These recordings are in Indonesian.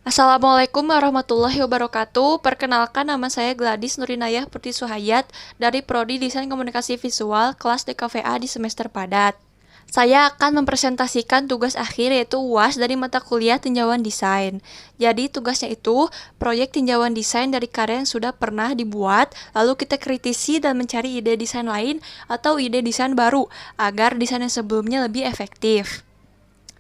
Assalamualaikum warahmatullahi wabarakatuh. Perkenalkan, nama saya Gladys Nurinayah Putri Suhayat dari Prodi Desain Komunikasi Visual kelas DKVA di semester padat. Saya akan mempresentasikan tugas akhir yaitu UAS dari mata kuliah tinjauan desain. Jadi tugasnya itu proyek tinjauan desain dari karya yang sudah pernah dibuat, lalu kita kritisi dan mencari ide desain lain atau ide desain baru agar desain yang sebelumnya lebih efektif.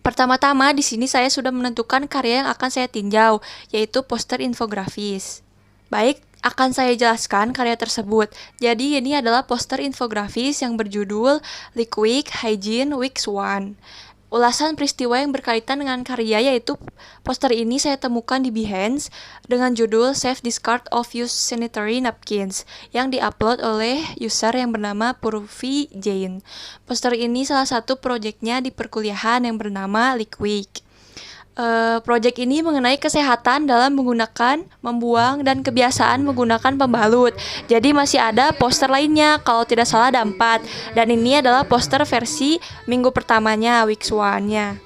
Pertama-tama di sini saya sudah menentukan karya yang akan saya tinjau, yaitu poster infografis. Baik, akan saya jelaskan karya tersebut. Jadi ini adalah poster infografis yang berjudul Liquid Hygiene Week 1. Ulasan peristiwa yang berkaitan dengan karya yaitu poster ini saya temukan di Behance dengan judul Save Discard of Used Sanitary Napkins yang diupload oleh user yang bernama Purvi Jane. Poster ini salah satu proyeknya di perkuliahan yang bernama Liquid. Proyek ini mengenai kesehatan dalam menggunakan, membuang, dan kebiasaan menggunakan pembalut. Jadi masih ada poster lainnya, kalau tidak salah ada 4. Dan ini adalah poster versi minggu pertamanya, week 1-nya.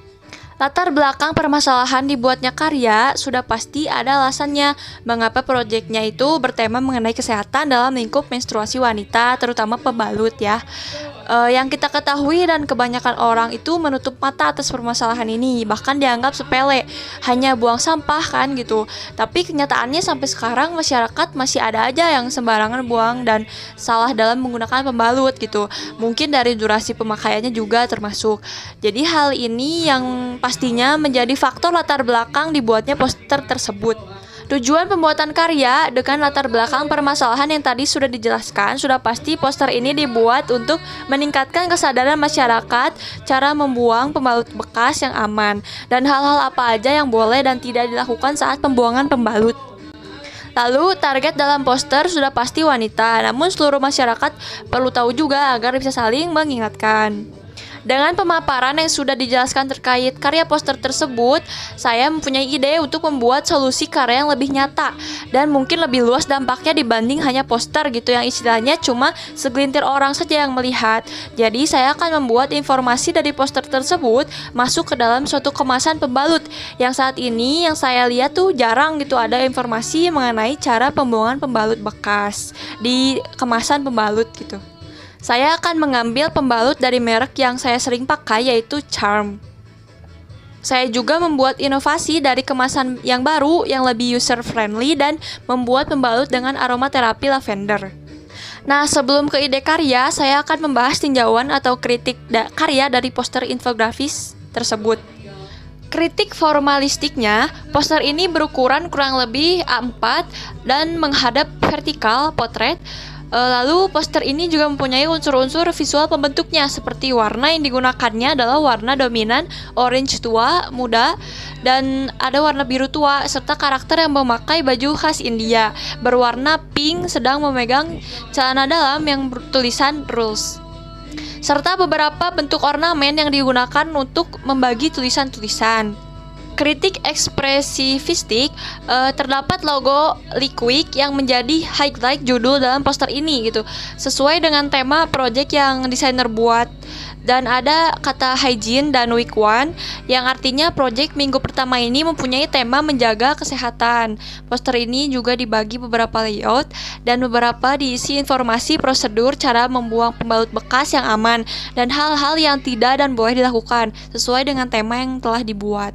Latar belakang permasalahan dibuatnya karya sudah pasti ada alasannya mengapa proyeknya itu bertema mengenai kesehatan dalam lingkup menstruasi wanita, terutama pembalut ya. Yang kita ketahui dan kebanyakan orang itu menutup mata atas permasalahan ini, bahkan dianggap sepele, hanya buang sampah kan gitu. Tapi kenyataannya sampai sekarang masyarakat masih ada aja yang sembarangan buang dan salah dalam menggunakan pembalut gitu. Mungkin dari durasi pemakaiannya juga termasuk. Jadi hal ini yang pastinya menjadi faktor latar belakang dibuatnya poster tersebut. Tujuan pembuatan karya dengan latar belakang permasalahan yang tadi sudah dijelaskan, sudah pasti poster ini dibuat untuk meningkatkan kesadaran masyarakat cara membuang pembalut bekas yang aman dan hal-hal apa aja yang boleh dan tidak dilakukan saat pembuangan pembalut. Lalu target dalam poster sudah pasti wanita, namun seluruh masyarakat perlu tahu juga agar bisa saling mengingatkan. Dengan pemaparan yang sudah dijelaskan terkait karya poster tersebut, saya mempunyai ide untuk membuat solusi karya yang lebih nyata dan mungkin lebih luas dampaknya dibanding hanya poster gitu yang istilahnya cuma segelintir orang saja yang melihat. Jadi saya akan membuat informasi dari poster tersebut masuk ke dalam suatu kemasan pembalut yang saat ini yang saya lihat tuh jarang gitu ada informasi mengenai cara pembuangan pembalut bekas di kemasan pembalut gitu. Saya akan mengambil pembalut dari merek yang saya sering pakai yaitu Charm. Saya juga membuat inovasi dari kemasan yang baru yang lebih user friendly dan membuat pembalut dengan aromaterapi lavender. Nah, sebelum ke ide karya, saya akan membahas tinjauan atau kritik karya dari poster infografis tersebut. Kritik formalistiknya, poster ini berukuran kurang lebih A4 dan menghadap vertikal potret. Lalu poster ini juga mempunyai unsur-unsur visual pembentuknya seperti warna yang digunakannya adalah warna dominan orange tua, muda, dan ada warna biru tua serta karakter yang memakai baju khas India berwarna pink sedang memegang celana dalam yang bertulisan rules. Serta beberapa bentuk ornamen yang digunakan untuk membagi tulisan-tulisan. Kritik ekspresifistik, terdapat logo Liquid yang menjadi highlight judul dalam poster ini gitu, sesuai dengan tema project yang desainer buat. Dan ada kata hygiene dan week 1 yang artinya project minggu pertama ini mempunyai tema menjaga kesehatan. Poster ini juga dibagi beberapa layout dan beberapa diisi informasi prosedur cara membuang pembalut bekas yang aman dan hal-hal yang tidak dan boleh dilakukan sesuai dengan tema yang telah dibuat.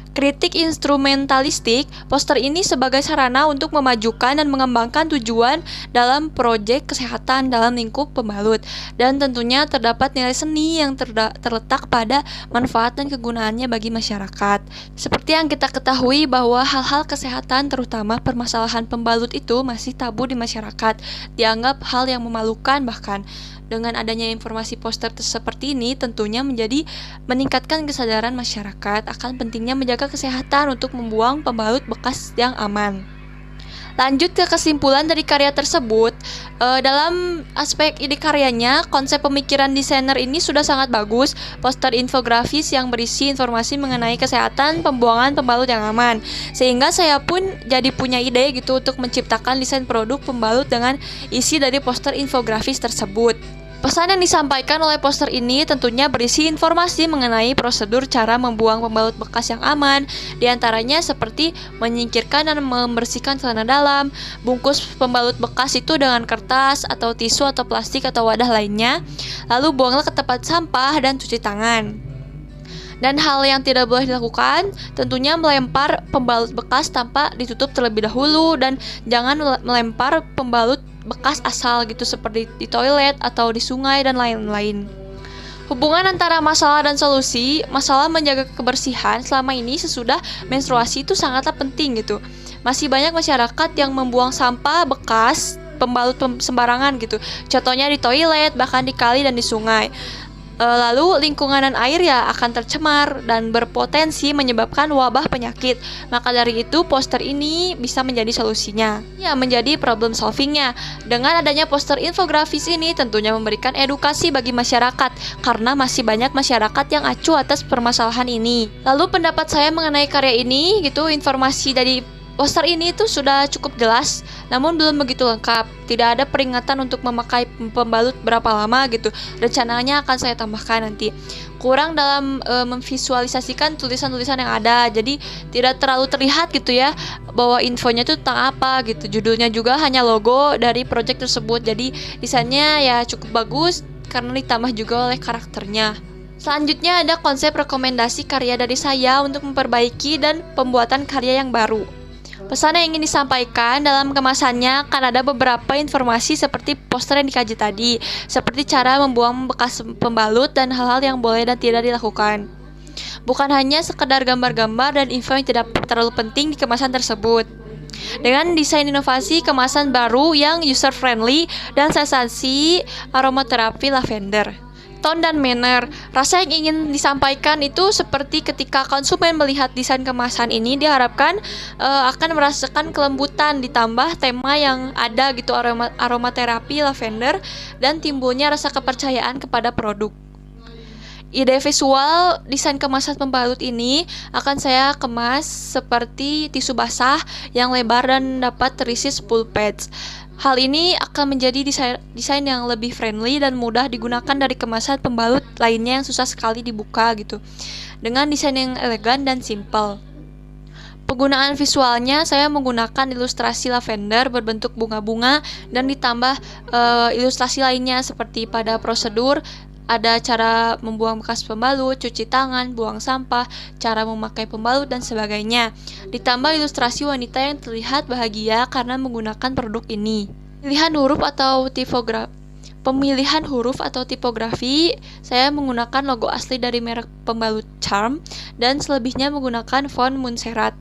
Kritik instrumentalistik, poster ini sebagai sarana untuk memajukan dan mengembangkan tujuan dalam proyek kesehatan dalam lingkup pembalut. Dan tentunya terdapat nilai seni yang terletak pada manfaat dan kegunaannya bagi masyarakat. Seperti yang kita ketahui bahwa hal-hal kesehatan terutama permasalahan pembalut itu masih tabu di masyarakat, dianggap hal yang memalukan bahkan. Dengan adanya informasi poster seperti ini tentunya menjadi meningkatkan kesadaran masyarakat akan pentingnya menjaga kesehatan untuk membuang pembalut bekas yang aman. Lanjut ke kesimpulan dari karya tersebut, dalam aspek ide karyanya, konsep pemikiran desainer ini sudah sangat bagus. Poster infografis yang berisi informasi mengenai kesehatan pembuangan pembalut yang aman, sehingga saya pun jadi punya ide gitu untuk menciptakan desain produk pembalut dengan isi dari poster infografis tersebut. Pesan yang disampaikan oleh poster ini tentunya berisi informasi mengenai prosedur cara membuang pembalut bekas yang aman, diantaranya seperti menyingkirkan dan membersihkan celana dalam, bungkus pembalut bekas itu dengan kertas atau tisu atau plastik atau wadah lainnya, lalu buanglah ke tempat sampah dan cuci tangan. Dan hal yang tidak boleh dilakukan tentunya melempar pembalut bekas tanpa ditutup terlebih dahulu, dan jangan melempar pembalut bekas asal gitu seperti di toilet atau di sungai dan lain-lain. Hubungan antara masalah dan solusi. Masalah menjaga kebersihan selama ini sesudah menstruasi itu sangatlah penting gitu. Masih banyak masyarakat yang membuang sampah bekas pembalut sembarangan gitu. Contohnya di toilet, bahkan di kali dan di sungai. Lalu lingkungan dan air ya akan tercemar dan berpotensi menyebabkan wabah penyakit. Maka dari itu poster ini bisa menjadi solusinya. Ya, menjadi problem solvingnya. Dengan adanya poster infografis ini tentunya memberikan edukasi bagi masyarakat, karena masih banyak masyarakat yang acuh atas permasalahan ini. Lalu pendapat saya mengenai karya ini gitu, informasi dari poster ini tuh sudah cukup jelas, namun belum begitu lengkap. Tidak ada peringatan untuk memakai pembalut berapa lama gitu. Rencananya akan saya tambahkan nanti. Kurang dalam memvisualisasikan tulisan-tulisan yang ada, jadi tidak terlalu terlihat gitu ya bahwa infonya tuh tentang apa gitu. Judulnya juga hanya logo dari project tersebut, jadi desainnya ya cukup bagus karena ditambah juga oleh karakternya. Selanjutnya ada konsep rekomendasi karya dari saya untuk memperbaiki dan pembuatan karya yang baru. Pesan yang ingin disampaikan dalam kemasannya akan ada beberapa informasi seperti poster yang dikaji tadi, seperti cara membuang bekas pembalut dan hal-hal yang boleh dan tidak dilakukan. Bukan hanya sekedar gambar-gambar dan info yang tidak terlalu penting di kemasan tersebut. Dengan desain inovasi kemasan baru yang user-friendly dan sensasi aromaterapi lavender. Tone dan manner. Rasa yang ingin disampaikan itu seperti ketika konsumen melihat desain kemasan ini diharapkan akan merasakan kelembutan, ditambah tema yang ada gitu, aromaterapi lavender, dan timbulnya rasa kepercayaan kepada produk. Ide visual desain kemasan pembalut ini akan saya kemas seperti tisu basah yang lebar dan dapat terisi 10 pads. Hal ini akan menjadi desain yang lebih friendly dan mudah digunakan dari kemasan pembalut lainnya yang susah sekali dibuka gitu. Dengan desain yang elegan dan simple. Penggunaan visualnya saya menggunakan ilustrasi lavender berbentuk bunga-bunga dan ditambah ilustrasi lainnya seperti pada prosedur. Ada cara membuang bekas pembalut, cuci tangan, buang sampah, cara memakai pembalut, dan sebagainya. Ditambah ilustrasi wanita yang terlihat bahagia karena menggunakan produk ini. Pemilihan huruf atau tipografi, saya menggunakan logo asli dari merek pembalut Charm, dan selebihnya menggunakan font Montserrat.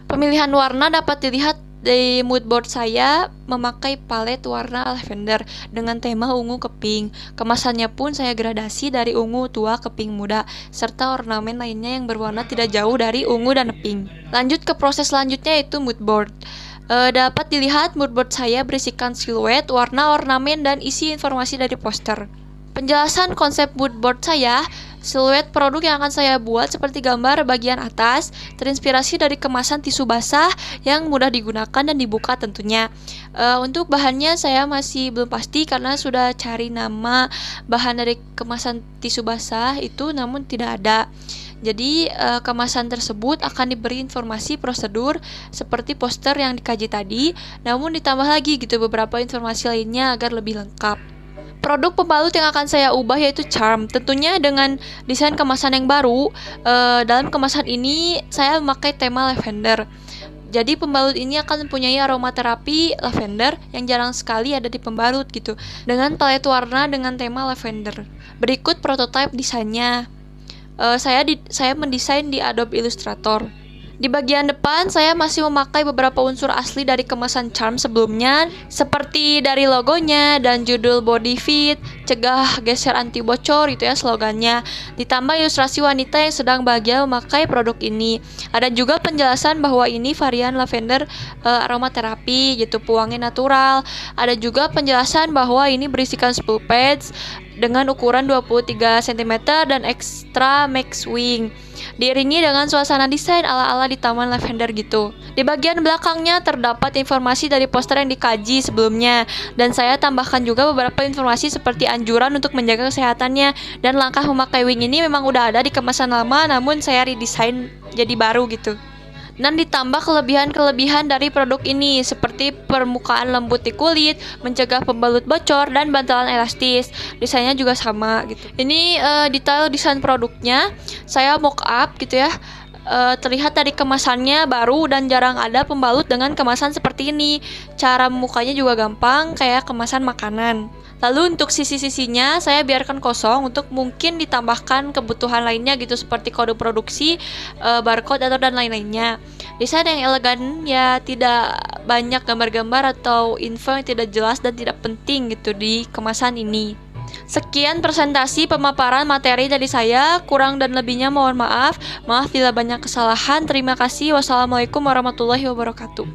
Pemilihan warna dapat dilihat di moodboard saya memakai palet warna lavender dengan tema ungu ke pink. Kemasannya pun saya gradasi dari ungu tua ke pink muda, serta ornamen lainnya yang berwarna tidak jauh dari ungu dan pink. Lanjut ke proses selanjutnya, yaitu moodboard. Dapat dilihat moodboard saya berisikan siluet, warna, ornamen, dan isi informasi dari poster. Penjelasan konsep moodboard saya, siluet produk yang akan saya buat seperti gambar bagian atas, terinspirasi dari kemasan tisu basah yang mudah digunakan dan dibuka tentunya. Untuk bahannya saya masih belum pasti karena sudah cari nama bahan dari kemasan tisu basah itu, namun tidak ada. Jadi kemasan tersebut akan diberi informasi prosedur seperti poster yang dikaji tadi, namun ditambah lagi gitu beberapa informasi lainnya agar lebih lengkap. Produk pembalut yang akan saya ubah yaitu Charm. Tentunya dengan desain kemasan yang baru. Dalam kemasan ini saya memakai tema lavender. Jadi pembalut ini akan mempunyai aromaterapi lavender yang jarang sekali ada di pembalut gitu. Dengan palet warna dengan tema lavender. Berikut prototipe desainnya. Saya mendesain di Adobe Illustrator. Di bagian depan saya masih memakai beberapa unsur asli dari kemasan Charm sebelumnya, seperti dari logonya dan judul body fit, cegah geser anti bocor itu ya slogannya. Ditambah ilustrasi wanita yang sedang bahagia memakai produk ini. Ada juga penjelasan bahwa ini varian lavender aromaterapi gitu, pewangi natural. Ada juga penjelasan bahwa ini berisikan 10 pads dengan ukuran 23 cm dan Extra Max Wing. Diiringi dengan suasana desain ala-ala di Taman Lavender gitu. Di bagian belakangnya terdapat informasi dari poster yang dikaji sebelumnya, dan saya tambahkan juga beberapa informasi seperti anjuran untuk menjaga kesehatannya, dan langkah memakai wing ini memang udah ada di kemasan lama, namun saya redesign jadi baru gitu. Dan ditambah kelebihan-kelebihan dari produk ini seperti permukaan lembut di kulit, mencegah pembalut bocor, dan bantalan elastis. Desainnya juga sama gitu. Ini detail desain produknya saya mock up gitu ya. Terlihat dari kemasannya baru dan jarang ada pembalut dengan kemasan seperti ini. Cara membukanya juga gampang kayak kemasan makanan. Lalu untuk sisi-sisinya saya biarkan kosong untuk mungkin ditambahkan kebutuhan lainnya gitu seperti kode produksi, barcode atau dan lain-lainnya. Desain yang elegan ya, tidak banyak gambar-gambar atau info yang tidak jelas dan tidak penting gitu di kemasan ini. Sekian presentasi pemaparan materi dari saya, kurang dan lebihnya mohon maaf. Maaf bila banyak kesalahan. Terima kasih. Wassalamualaikum warahmatullahi wabarakatuh.